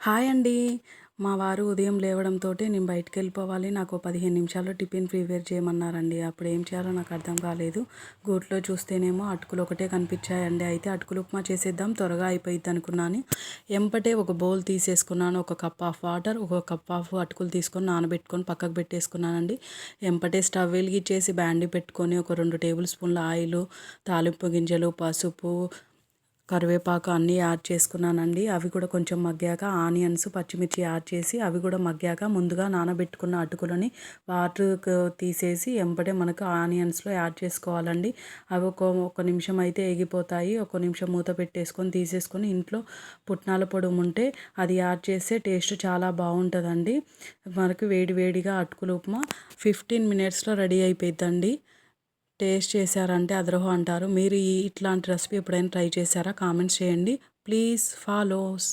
Hi అండి. మా వారు ఉదయం లేవడంతోటే నేను బయటికెళ్ళిపోవాలి. నాకు 15 నిమిషాల్లో టిఫిన్ ప్రిపేర్ చేయమన్నారండి. అప్పుడు ఏం చేయాలో నాకు అర్థం కాలేదు. గూట్లో చూస్తేనేమో అటుకులు ఒకటే కనిపించాయండి. అయితే అటుకులు ఉప్మా చేసేద్దాం త్వరగా అయిపోయిద్దనుకున్నాను. ఎంబటే ఒక బౌల్ తీసేసుకున్నాను. ఒక కప్ ఆఫ్ వాటర్, ఒక కప్ ఆఫ్ అటుకులు తీసుకొని నానబెట్టుకొని పక్కకు పెట్టేసుకున్నానండి. ఎంబటే స్టవ్ వెలిగించేసి బాండీ పెట్టుకొని ఒక 2 టేబుల్ స్పూన్ల ఆయిలు, తాలింపు గింజలు, పసుపు, కరివేపాకు అన్నీ యాడ్ చేసుకున్నానండి. అవి కూడా కొంచెం మగ్గాక ఆనియన్స్, పచ్చిమిర్చి యాడ్ చేసి అవి కూడా మగ్గాక ముందుగా నానబెట్టుకున్న అటుకులని వాటర్ తీసేసి ఎంబటే మనకు ఆనియన్స్లో యాడ్ చేసుకోవాలండి. అవి ఒక నిమిషం అయితే ఎగిపోతాయి. ఒక నిమిషం మూత పెట్టేసుకొని తీసేసుకొని ఇంట్లో పుట్నాల పొడి ఉంటే అది యాడ్ చేస్తే టేస్ట్ చాలా బాగుంటుందండి. మనకు వేడి వేడిగా అటుకులు ఉప్మా 15 మినిట్స్లో రెడీ అయిపోయిద్దండి. టేస్ట్ చేశారంటే అదరహో అంటారు. మీరు ఇట్లాంటి రెసిపీ ఎప్పుడైనా ట్రై చేశారా? కామెంట్స్ చేయండి. Please follows.